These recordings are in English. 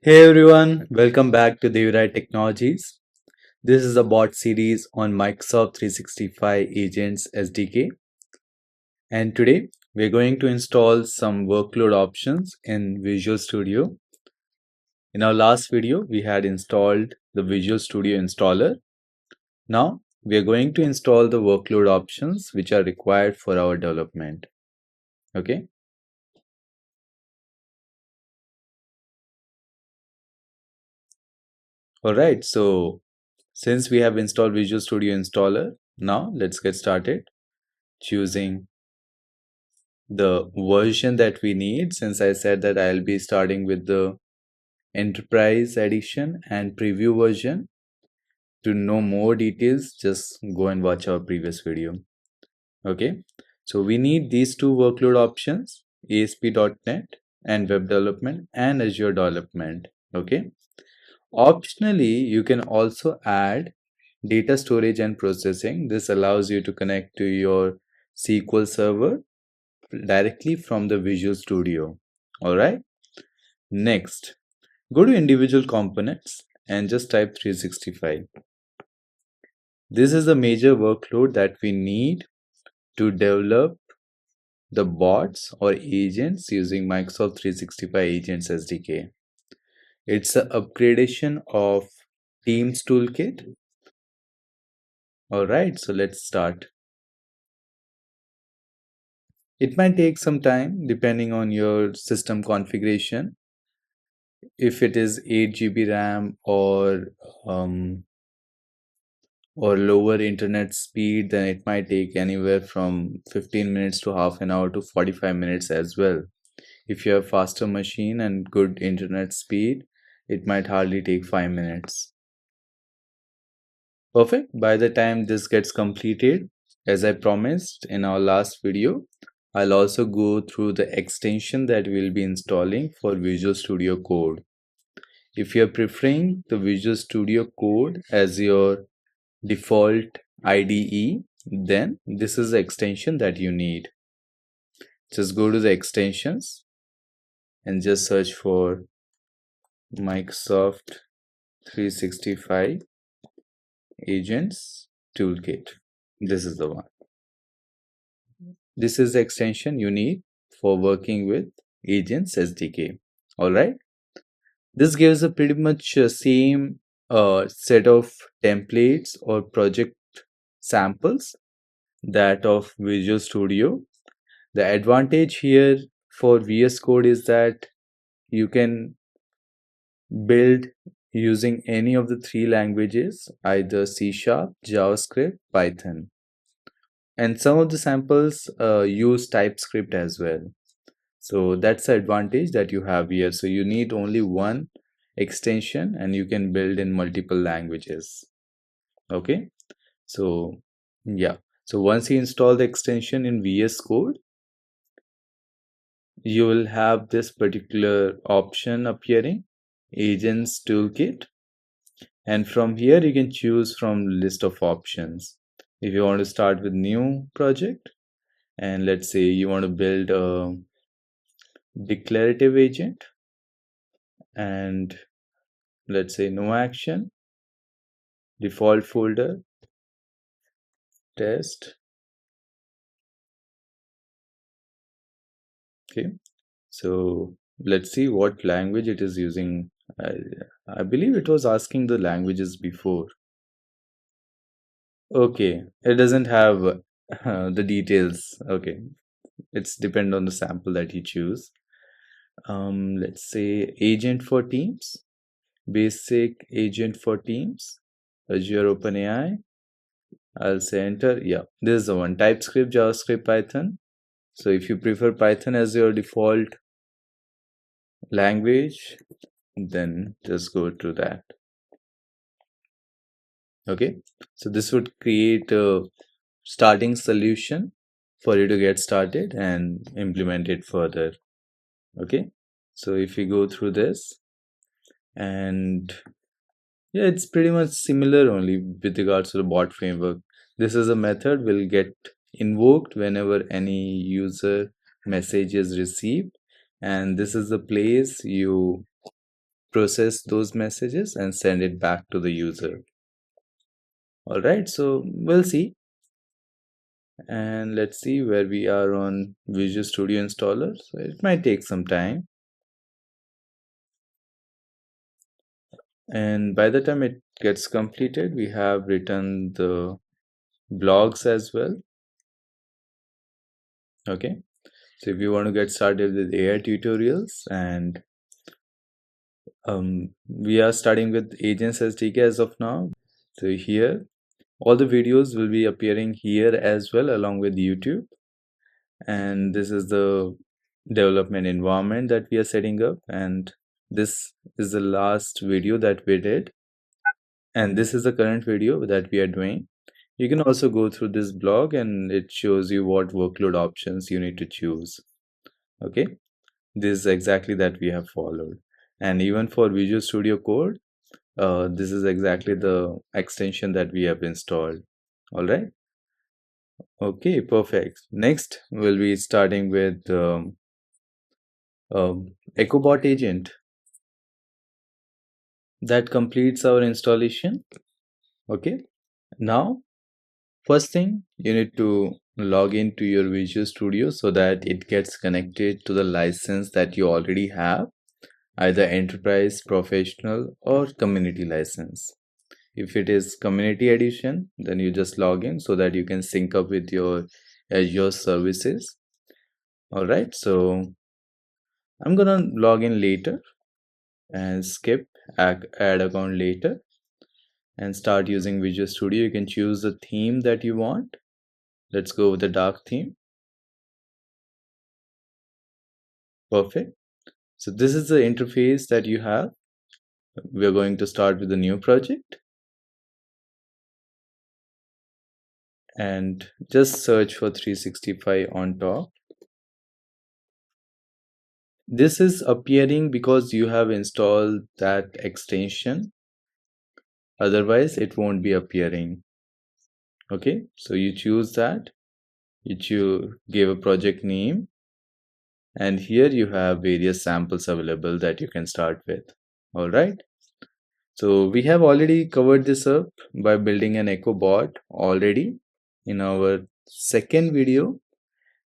Hey everyone, welcome back to Devirai Technologies. This is a bot series on Microsoft 365 Agents SDK, and today we're going to install some workload options in Visual Studio. In our last video, we had installed the Visual Studio installer. Now we are going to install the workload options which are required for our development. Okay. All right. So since we have installed Visual Studio installer, now let's get started choosing the version that we need. Since I said that I'll be starting with the enterprise edition and preview version. To know more details, just go and watch our previous video. Okay, so we need these two workload options, ASP.NET and web development and Azure development. Okay, optionally you can also add data storage and processing. This allows you to connect to your SQL server directly from the Visual Studio. All right. Next, go to individual components and just type 365. This is a major workload that we need to develop the bots or agents using Microsoft 365 Agents SDK. It's an upgradation of Teams toolkit. All right, so let's start. It might take some time depending on your system configuration. If it is 8 GB RAM or lower internet speed, then it might take anywhere from 15 minutes to half an hour to 45 minutes as well. If you have faster machine and good internet speed, it might hardly take 5 minutes. Perfect. By the time this gets completed, as I promised in our last video, I'll also go through the extension that we'll be installing for Visual Studio Code. If you're preferring the Visual Studio Code as your default IDE, then this is the extension that you need. Just go to the extensions and just search for Microsoft 365 Agents Toolkit. This is the one. This is the extension you need for working with Agents SDK. All right. This gives a pretty much same set of templates or project samples that of Visual Studio. The advantage here for VS Code is that you can build using any of the three languages, either C#, JavaScript, Python. And some of the samples use TypeScript as well. So that's the advantage that you have here. So you need only one extension and you can build in multiple languages. Okay. So yeah. So once you install the extension in VS Code, you will have this particular option appearing, Agents Toolkit. And from here you can choose from list of options. If you want to start with new project, and let's say you want to build a declarative agent, and let's say no action, default folder, test. Okay, so let's see what language it is using. I believe it was asking the languages before. Okay, it doesn't have the details. Okay, it's depend on the sample that you choose. Let's say agent for Teams, basic agent for Teams, Azure OpenAI. I'll say enter. Yeah, this is the one, TypeScript, JavaScript, Python. So if you prefer Python as your default language, then just go to that. Okay, so this would create a starting solution for you to get started and implement it further. Okay, so if you go through this, and yeah, it's pretty much similar only with regards to the bot framework. This is a method will get invoked whenever any user message is received, and this is the place you process those messages and send it back to the user. All right, so we'll see. And let's see where we are on Visual Studio installer. So it might take some time. And by the time it gets completed, we have written the blogs as well. Okay, so if you want to get started with AI tutorials, and we are starting with Agents SDK as of now. So here, all the videos will be appearing here as well along with YouTube. And this is the development environment that we are setting up, and this is the last video that we did, and this is the current video that we are doing. You can also go through this blog and it shows you what workload options you need to choose. Okay, this is exactly that we have followed. And even for Visual Studio Code, this is exactly the extension that we have installed. All right, okay, perfect. Next we'll be starting with EchoBot agent. That completes our installation. Okay, now first thing, you need to log into your Visual Studio so that it gets connected to the license that you already have, either enterprise, professional, or community license. If it is community edition, then you just log in so that you can sync up with your Azure services. All right, so I'm gonna log in later and skip add account later and start using Visual Studio. You can choose the theme that you want. Let's go with the dark theme. Perfect. So this is the interface that you have. We're going to start with a new project and just search for 365 on top. This is appearing because you have installed that extension. Otherwise, it won't be appearing. Okay, so you choose that. You give a project name, and here you have various samples available that you can start with. All right. So we have already covered this up by building an Echo bot already in our second video,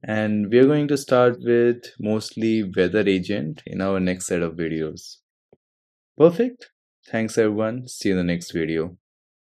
and we are going to start with mostly weather agent in our next set of videos. Perfect. Thanks everyone. See you in the next video.